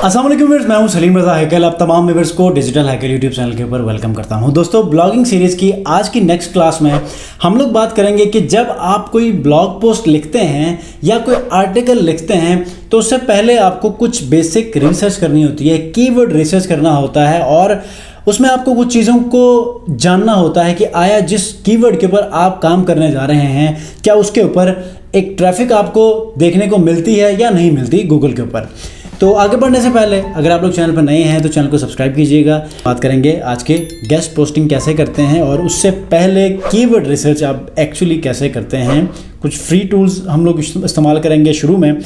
अस्सलाम वालेकुम व्यूअर्स, मैं हूं सलीम रज़ा हैकल। आप तमाम व्यूअर्स को डिजिटल हैकल यूट्यूब चैनल के ऊपर वेलकम करता हूं। दोस्तों, ब्लॉगिंग सीरीज़ की आज की नेक्स्ट क्लास में हम लोग बात करेंगे कि जब आप कोई ब्लॉग पोस्ट लिखते हैं या कोई आर्टिकल लिखते हैं तो उससे पहले आपको कुछ बेसिक रिसर्च करनी होती है, कीवर्ड रिसर्च करना होता है और उसमें आपको कुछ चीज़ों को जानना होता है कि आया जिस कीवर्ड के ऊपर आप काम करने जा रहे हैं क्या उसके ऊपर एक ट्रैफिक आपको देखने को मिलती है या नहीं मिलती गूगल के ऊपर। तो आगे बढ़ने से पहले अगर आप लोग चैनल पर नए हैं तो चैनल को सब्सक्राइब कीजिएगा। बात करेंगे आज के गेस्ट पोस्टिंग कैसे करते हैं और उससे पहले कीवर्ड रिसर्च आप एक्चुअली कैसे करते हैं। कुछ फ्री टूल्स हम लोग इस्तेमाल करेंगे शुरू में,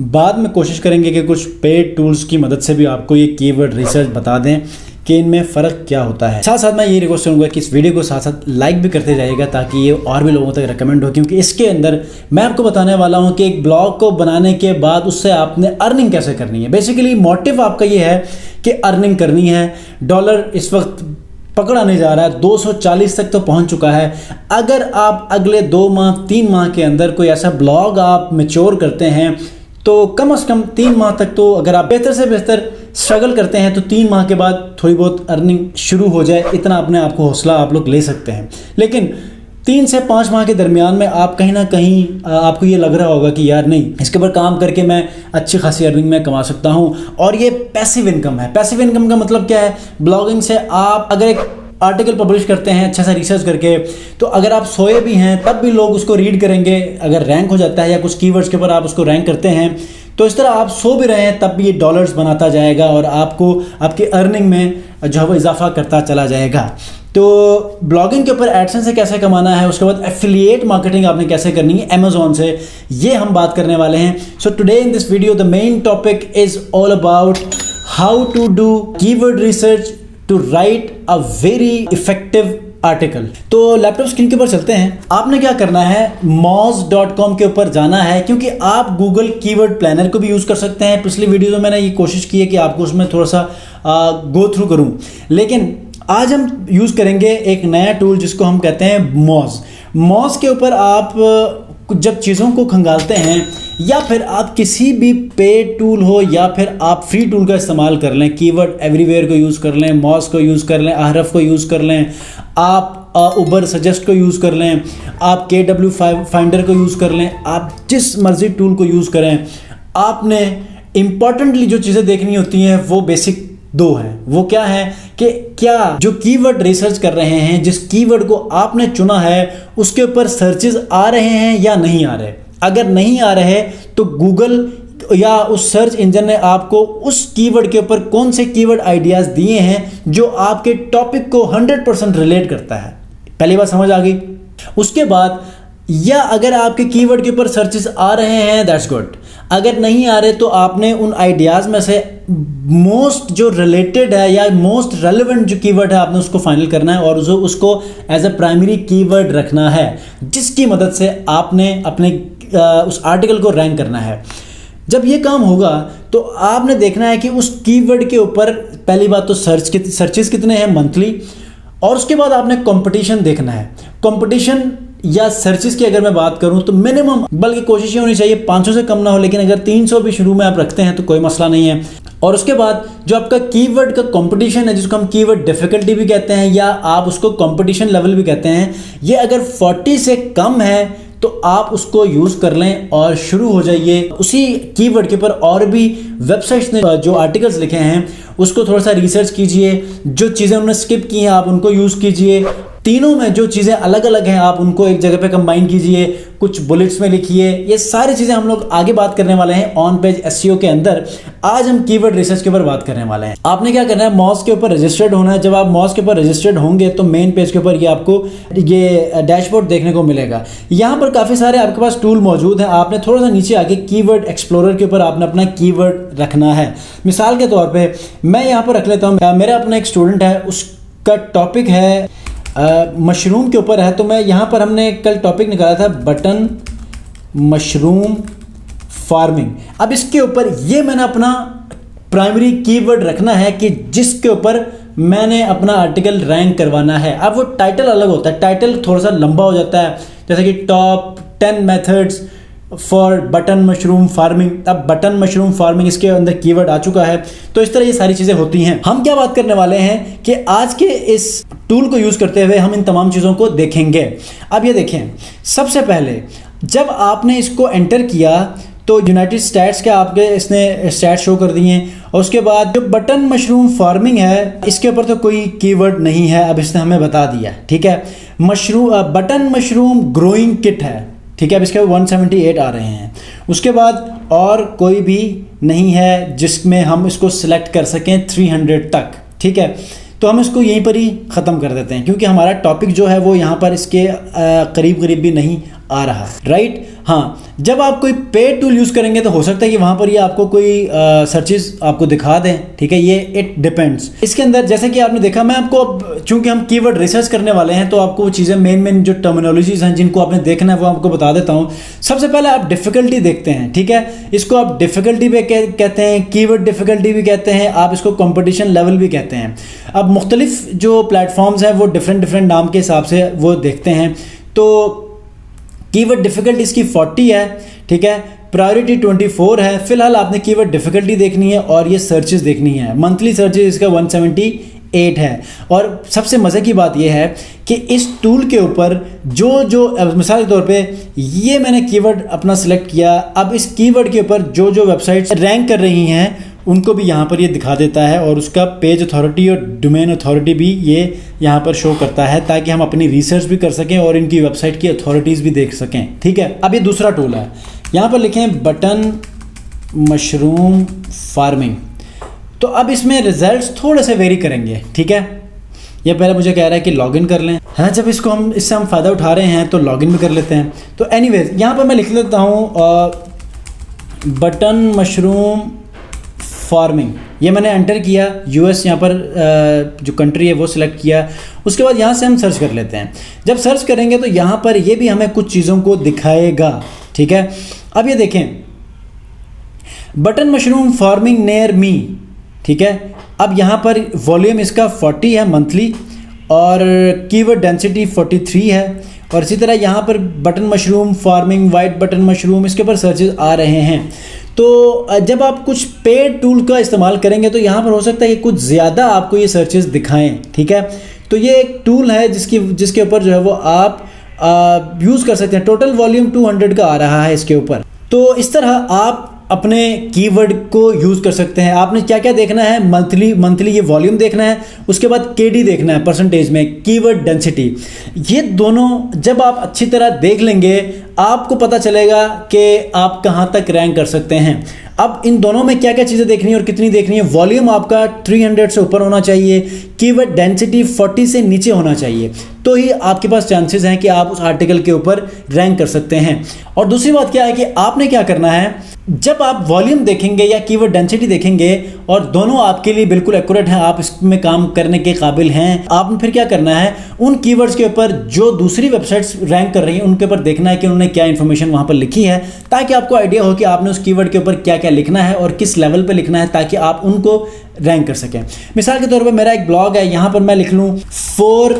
बाद में कोशिश करेंगे कि कुछ पेड टूल्स की मदद से भी आपको ये कीवर्ड रिसर्च बता दें कि इनमें फ़र्क क्या होता है। साथ साथ मैं ये रिक्वेस्ट करूँगा कि इस वीडियो को साथ साथ लाइक भी करते जाइएगा ताकि ये और भी लोगों तक रिकमेंड हो, क्योंकि इसके अंदर मैं आपको बताने वाला हूँ कि एक ब्लॉग को बनाने के बाद उससे आपने अर्निंग कैसे करनी है। बेसिकली मोटिव आपका ये है कि अर्निंग करनी है। डॉलर इस वक्त पकड़ा नहीं जा रहा है, 240 तक तो पहुंच चुका है। अगर आप अगले 2 माह 3 माह के अंदर कोई ऐसा ब्लॉग आप मैच्योर करते हैं तो कम से कम 3 माह तक, तो अगर आप बेहतर से बेहतर स्ट्रगल करते हैं तो 3 माह के बाद थोड़ी बहुत अर्निंग शुरू हो जाए, इतना अपने आप को हौसला आप लोग ले सकते हैं। लेकिन 3 से 5 माह के दरमियान में आप कहीं ना कहीं आपको ये लग रहा होगा कि यार नहीं, इसके ऊपर काम करके मैं अच्छी खासी अर्निंग में कमा सकता हूँ और ये पैसिव इनकम है। पैसिव इनकम का मतलब क्या है? ब्लॉगिंग से आप अगर एक आर्टिकल पब्लिश करते हैं अच्छा सा रिसर्च करके, तो अगर आप सोए भी हैं तब भी लोग उसको रीड करेंगे। अगर रैंक हो जाता है या कुछ कीवर्ड्स के ऊपर आप उसको रैंक करते हैं तो इस तरह आप सो भी रहे हैं तब भी ये डॉलर्स बनाता जाएगा और आपको आपकी अर्निंग में जो है वो इजाफा करता चला जाएगा। तो ब्लॉगिंग के ऊपर एडसेंस से कैसे कमाना है, उसके बाद एफिलिएट मार्केटिंग आपने कैसे करनी है अमेजोन से, ये हम बात करने वाले हैं। So today in this video the main topic is all about how to do keyword research to write a very effective article. तो लैपटॉप स्क्रीन के ऊपर चलते हैं। आपने क्या करना है, moz.com के ऊपर जाना है, क्योंकि आप गूगल कीवर्ड प्लानर को भी यूज़ कर सकते हैं। पिछली वीडियो में मैंने ये कोशिश की है कि आपको उसमें थोड़ा सा गो थ्रू करूं, लेकिन आज हम यूज़ करेंगे एक नया टूल जिसको हम कहते हैं moz के ऊपर आप जब चीज़ों को खंगालते हैं या फिर आप किसी भी पेड टूल हो या फिर आप फ्री टूल का इस्तेमाल कर लें, कीवर्ड एवरीवेयर को यूज़ कर लें, moz को यूज़ कर लें, अहरफ को यूज़ कर लें, आप उबर सजेस्ट को यूज़ कर लें, आप KW फाइंडर को यूज़ कर लें, आप जिस मर्जी टूल को यूज़ करें, आपने इम्पॉर्टेंटली जो चीज़ें देखनी होती हैं वो बेसिक 2 हैं। वो क्या है कि क्या जो कीवर्ड रिसर्च कर रहे हैं, जिस कीवर्ड को आपने चुना है उसके ऊपर सर्चेस आ रहे हैं या नहीं आ रहे। अगर नहीं आ रहे तो गूगल या उस सर्च इंजन ने आपको उस कीवर्ड के ऊपर कौन से कीवर्ड आइडियाज़ दिए हैं जो आपके टॉपिक को 100% रिलेट करता है। पहली बात समझ आ गई। उसके बाद या अगर आपके कीवर्ड के ऊपर सर्चेस आ रहे हैं दैट्स गुड, अगर नहीं आ रहे तो आपने उन आइडियाज़ में से मोस्ट जो रिलेटेड है या मोस्ट रेलेवेंट जो कीवर्ड है आपने उसको फाइनल करना है और उसको एज अ प्राइमरी कीवर्ड रखना है, जिसकी मदद से आपने अपने उस आर्टिकल को रैंक करना है। जब ये काम होगा तो आपने देखना है कि उस कीवर्ड के ऊपर पहली बात तो सर्चेस कितने हैं मंथली, और उसके बाद आपने कंपटीशन देखना है। कंपटीशन या सर्चेस की अगर मैं बात करूं तो मिनिमम, बल्कि कोशिश ये होनी चाहिए 500 से कम ना हो, लेकिन अगर 300 भी शुरू में आप रखते हैं तो कोई मसला नहीं है। और उसके बाद जो आपका कीवर्ड का कंपटीशन है, जिसको हम कीवर्ड डिफिकल्टी भी कहते हैं या आप उसको कंपटीशन लेवल भी कहते हैं, ये अगर 40 से कम है तो आप उसको यूज़ कर लें और शुरू हो जाइए। उसी कीवर्ड के ऊपर और भी वेबसाइट्स ने जो आर्टिकल्स लिखे हैं उसको थोड़ा सा रिसर्च कीजिए, जो चीज़ें उन्होंने स्किप की हैं आप उनको यूज़ कीजिए। तीनों में जो चीज़ें अलग अलग हैं आप उनको एक जगह पे कंबाइन कीजिए, कुछ बुलेट्स में लिखिए। ये सारी चीज़ें हम लोग आगे बात करने वाले हैं ऑन पेज एसईओ के अंदर। आज हम कीवर्ड रिसर्च के ऊपर बात करने वाले हैं। आपने क्या करना है, moz के ऊपर रजिस्टर्ड होना है। जब आप moz के ऊपर रजिस्टर्ड होंगे तो मेन पेज के ऊपर ये आपको ये डैशबोर्ड देखने को मिलेगा। यहाँ पर काफ़ी सारे आपके पास टूल मौजूद हैं। आपने थोड़ा सा नीचे आके कीवर्ड एक्सप्लोरर के ऊपर आपने अपना कीवर्ड रखना है। मिसाल के तौर पर मैं यहाँ पर रख लेता हूँ, मेरा अपना एक स्टूडेंट है, उसका टॉपिक है मशरूम के ऊपर है, तो मैं यहाँ पर हमने कल टॉपिक निकाला था बटन मशरूम फार्मिंग। अब इसके ऊपर ये मैंने अपना प्राइमरी कीवर्ड रखना है कि जिसके ऊपर मैंने अपना आर्टिकल रैंक करवाना है। अब वो टाइटल अलग होता है, टाइटल थोड़ा सा लंबा हो जाता है, जैसे कि top 10 methods for button mushroom farming. अब बटन मशरूम फार्मिंग इसके अंदर कीवर्ड आ चुका है। तो इस तरह ये सारी चीज़ें होती हैं। हम क्या बात करने वाले हैं कि आज के इस टूल को यूज़ करते हुए हम इन तमाम चीज़ों को देखेंगे। अब ये देखें, सबसे पहले जब आपने इसको एंटर किया तो यूनाइटेड स्टेट्स के आपके इसने स्टैट्स शो कर दिए हैं, और उसके बाद जो बटन मशरूम फार्मिंग है इसके ऊपर तो कोई कीवर्ड नहीं है, अब इसने हमें बता दिया। ठीक है, बटन मशरूम ग्रोइंग किट है। ठीक है, अब इसके 178 आ रहे हैं। उसके बाद और कोई भी नहीं है जिसमें हम इसको सिलेक्ट कर सकें 300 तक। ठीक है, तो हम इसको यहीं पर ही ख़त्म कर देते हैं, क्योंकि हमारा टॉपिक जो है वो यहाँ पर इसके करीब करीब भी नहीं आ रहा, राइट। हाँ, जब आप कोई पेड टूल यूज़ करेंगे तो हो सकता है कि वहाँ पर ये आपको कोई सर्चेस आपको दिखा दें। ठीक है, ये इट डिपेंड्स। इसके अंदर जैसे कि आपने देखा, मैं आपको अब चूँकि हम कीवर्ड रिसर्च करने वाले हैं तो आपको वो चीज़ें मेन जो टर्मिनोलॉजीज़ हैं जिनको आपने देखना है वो आपको बता देता हूँ। सबसे पहले आप डिफ़िकल्टी देखते हैं। ठीक है, इसको आप डिफ़िकल्टी भी कहते हैं, कीवर्ड डिफ़िकल्टी भी कहते हैं, आप इसको कॉम्पिटिशन लेवल भी कहते हैं। अब मुख्तलिफ जो प्लेटफॉर्म्स हैं वो डिफरेंट नाम के हिसाब से वो देखते हैं। तो कीवर्ड डिफ़िकल्टी इसकी 40 है। ठीक है, प्रायोरिटी 24 है। फिलहाल आपने कीवर्ड डिफ़िकल्टी देखनी है और ये सर्चेस देखनी है। मंथली सर्चेस इसका 178 है। और सबसे मज़े की बात यह है कि इस टूल के ऊपर जो मिसाल के तौर पे ये मैंने कीवर्ड अपना सिलेक्ट किया, अब इस कीवर्ड के ऊपर जो वेबसाइट्स रैंक कर रही हैं उनको भी यहाँ पर ये दिखा देता है, और उसका पेज अथॉरिटी और डोमेन अथॉरिटी भी ये यहाँ पर शो करता है, ताकि हम अपनी रिसर्च भी कर सकें और इनकी वेबसाइट की अथॉरिटीज़ भी देख सकें। ठीक है, अब ये दूसरा टूल है, यहाँ पर लिखें बटन मशरूम फार्मिंग। तो अब इसमें रिजल्ट्स थोड़े से वेरी करेंगे। ठीक है, ये पहले मुझे कह रहा है कि लॉगिन कर लें। हाँ, जब इससे हम फ़ायदा उठा रहे हैं तो लॉगिन भी कर लेते हैं। तो एनीवेज यहाँ पर मैं लिख लेता हूँ बटन मशरूम फार्मिंग। ये मैंने एंटर किया, यूएस यहाँ पर जो कंट्री है वो सिलेक्ट किया। उसके बाद यहाँ से हम सर्च कर लेते हैं। जब सर्च करेंगे तो यहाँ पर ये भी हमें कुछ चीज़ों को दिखाएगा। ठीक है, अब ये देखें, button mushroom farming near me. ठीक है, अब यहाँ पर वॉल्यूम इसका 40 है मंथली, और कीवर्ड डेंसिटी 43 है। और इसी तरह यहाँ पर button mushroom farming, white button mushroom, इसके ऊपर सर्चेज आ रहे हैं। तो जब आप कुछ पेड टूल का इस्तेमाल करेंगे तो यहाँ पर हो सकता है कि कुछ ज़्यादा आपको ये सर्चेस दिखाएं। ठीक है, तो ये एक टूल है जिसके ऊपर जो है वो आप यूज़ कर सकते हैं। टोटल वॉल्यूम 200 का आ रहा है इसके ऊपर। तो इस तरह आप अपने कीवर्ड को यूज़ कर सकते हैं। आपने क्या क्या देखना है, मंथली ये वॉल्यूम देखना है, उसके बाद केडी देखना है परसेंटेज में, कीवर्ड डेंसिटी। ये दोनों जब आप अच्छी तरह देख लेंगे आपको पता चलेगा कि आप कहाँ तक रैंक कर सकते हैं। अब इन दोनों में क्या क्या चीज़ें देखनी है और कितनी देखनी है। वॉल्यूम आपका 300 से ऊपर होना चाहिए, कीवर्ड डेंसिटी 40 से नीचे होना चाहिए, तो ही आपके पास चांसेस हैं कि आप उस आर्टिकल के ऊपर रैंक कर सकते हैं। और दूसरी बात क्या है कि आपने क्या करना है, जब आप वॉल्यूम देखेंगे या कीवर्ड डेंसिटी देखेंगे और दोनों आपके लिए बिल्कुल एक्यूरेट हैं, आप इसमें काम करने के काबिल हैं, आपने फिर क्या करना है, उन कीवर्ड्स के ऊपर जो दूसरी वेबसाइट्स रैंक कर रही हैं उनके ऊपर देखना है कि उन्होंने क्या इन्फॉर्मेशन वहाँ पर लिखी है, ताकि आपको आइडिया हो कि आपने उस कीवर्ड के ऊपर क्या क्या लिखना है और किस लेवल पर लिखना है, ताकि आप उनको रैंक कर सकें। मिसाल के तौर पर मेरा एक ब्लॉग है, यहाँ पर मैं लिख लूँ 4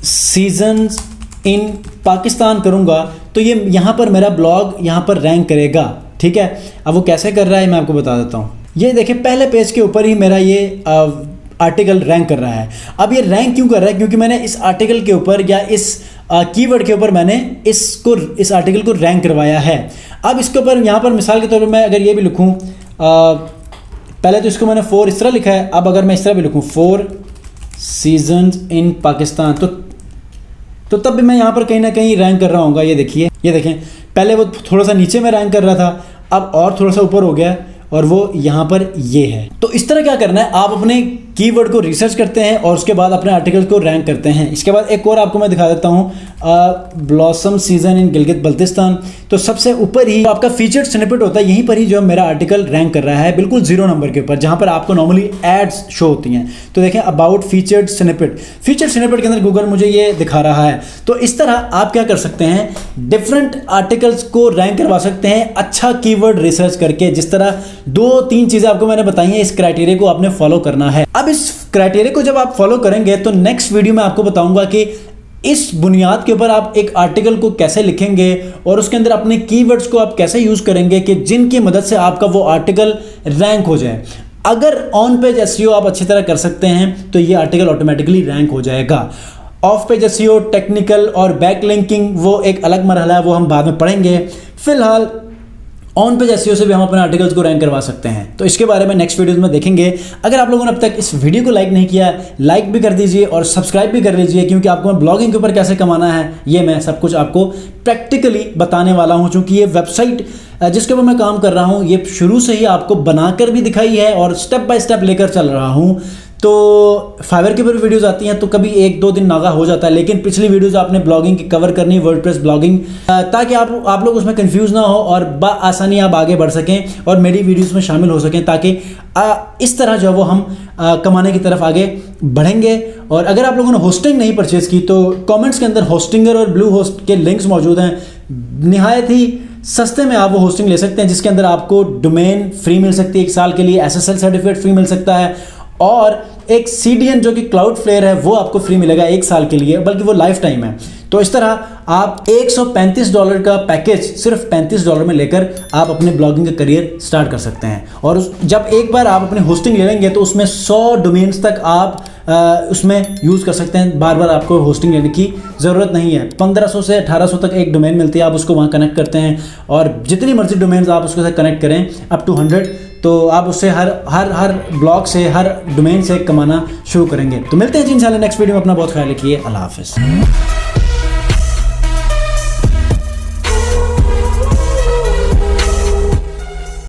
सीजन्स इन पाकिस्तान करूँगा, तो ये यहाँ पर मेरा ब्लॉग यहाँ पर रैंक करेगा। ठीक है, अब वो कैसे कर रहा है मैं आपको बता देता हूँ। ये देखिए, पहले पेज के ऊपर ही मेरा ये आर्टिकल रैंक कर रहा है। अब ये रैंक क्यों कर रहा है, क्योंकि मैंने इस आर्टिकल के ऊपर या इस कीवर्ड के ऊपर मैंने इस आर्टिकल को रैंक करवाया है। अब इसके ऊपर यहाँ पर मिसाल के तौर पर मैं अगर ये भी लिखूँ, पहले तो इसको मैंने 4 इस तरह लिखा है, अब अगर मैं इस तरह भी लिखूँ 4 सीजन्स इन पाकिस्तान, तो तब भी मैं यहाँ पर कहीं ना कहीं रैंक कर रहा हूँगा। ये देखें, पहले वो थोड़ा सा नीचे में रैंक कर रहा था, अब और थोड़ा सा ऊपर हो गया और वो यहाँ पर ये है। तो इस तरह क्या करना है, आप अपने कीवर्ड को रिसर्च करते हैं और उसके बाद अपने आर्टिकल को रैंक करते हैं। इसके बाद एक और आपको मैं दिखा देता हूँ, blossom season in Gilgit Baltistan. तो सबसे ऊपर ही आपका फीचर्ड स्निपेट होता है, यहीं पर ही जो मेरा आर्टिकल रैंक कर रहा है, बिल्कुल 0 नंबर के ऊपर, जहाँ पर आपको नॉर्मली एड्स शो होती हैं। तो देखें, अबाउट फीचर्ड स्निपेट के अंदर गूगल मुझे ये दिखा रहा है। तो इस तरह आप क्या कर सकते हैं, डिफरेंट आर्टिकल्स को रैंक करवा सकते हैं अच्छा कीवर्ड रिसर्च करके। जिस तरह 2-3 चीज़ें आपको मैंने बताई हैं, इस क्राइटेरिया को आपने फॉलो करना है। अब इस क्राइटेरिया को जब आप फॉलो करेंगे तो नेक्स्ट वीडियो में आपको बताऊंगा कि इस बुनियाद के ऊपर आप एक आर्टिकल को कैसे लिखेंगे और उसके अंदर अपने कीवर्ड्स को आप कैसे यूज़ करेंगे कि जिनकी मदद से आपका वो आर्टिकल रैंक हो जाए। अगर ऑन पेज एसईओ आप अच्छी तरह कर सकते हैं तो ये आर्टिकल ऑटोमेटिकली रैंक हो जाएगा। ऑफ पेज एसईओ, टेक्निकल और बैक लिंकिंग वो एक अलग मरहला है, वो हम बाद में पढ़ेंगे। फिलहाल ऑन पेज एसईओ से भी हम अपने आर्टिकल्स को रैंक करवा सकते हैं, तो इसके बारे में नेक्स्ट वीडियोस में देखेंगे। अगर आप लोगों ने अब तक इस वीडियो को लाइक नहीं किया, लाइक भी कर दीजिए और सब्सक्राइब भी कर लीजिए, क्योंकि आपको मैं ब्लॉगिंग के ऊपर कैसे कमाना है ये मैं सब कुछ आपको प्रैक्टिकली बताने वाला हूं। चूंकि ये वेबसाइट जिसके ऊपर मैं काम कर रहा हूं ये शुरू से ही आपको बनाकर भी दिखाई है और स्टेप बाय स्टेप लेकर चल रहा हूं। तो फाइवर के ऊपर वीडियोस आती हैं तो कभी 1-2 दिन नागा हो जाता है, लेकिन पिछली वीडियोस आपने ब्लॉगिंग की कवर करनी है, वर्डप्रेस ब्लॉगिंग, ताकि आप लोग उसमें कंफ्यूज ना हो और आसानी आप आगे बढ़ सकें और मेरी वीडियोस में शामिल हो सकें, ताकि इस तरह जो है वो हम कमाने की तरफ आगे बढ़ेंगे। और अगर आप लोगों ने होस्टिंग नहीं परचेज की तो कॉमेंट्स के अंदर होस्टिंगर और ब्लू होस्ट के लिंक्स मौजूद हैं। निहायत ही सस्ते में आप वो होस्टिंग ले सकते हैं, जिसके अंदर आपको डोमेन फ्री मिल सकती है 1 साल के लिए, SSL सर्टिफिकेट फ्री मिल सकता है और एक CDN जो कि क्लाउडफ्लेयर है वो आपको फ्री मिलेगा 1 साल के लिए, बल्कि वो लाइफ टाइम है। तो इस तरह आप $135 का पैकेज सिर्फ $35 में लेकर आप अपने ब्लॉगिंग का करियर स्टार्ट कर सकते हैं। और जब एक बार आप अपनी होस्टिंग ले लेंगे तो उसमें 100 डोमेन्स तक आप उसमें यूज़ कर सकते हैं। बार बार आपको होस्टिंग लेने की ज़रूरत नहीं है। 1500 से 1800 तक एक डोमेन मिलती है, आप उसको वहाँ कनेक्ट करते हैं और जितनी मर्जी डोमेन्स आप उसके साथ कनेक्ट करें अप टू 100, तो आप उससे हर ब्लॉग से, हर डोमेन से कमाना शुरू करेंगे। तो मिलते हैं जी इंशाल्लाह नेक्स्ट वीडियो में। अपना बहुत ख्याल रखिए। अल्लाह हाफिज़।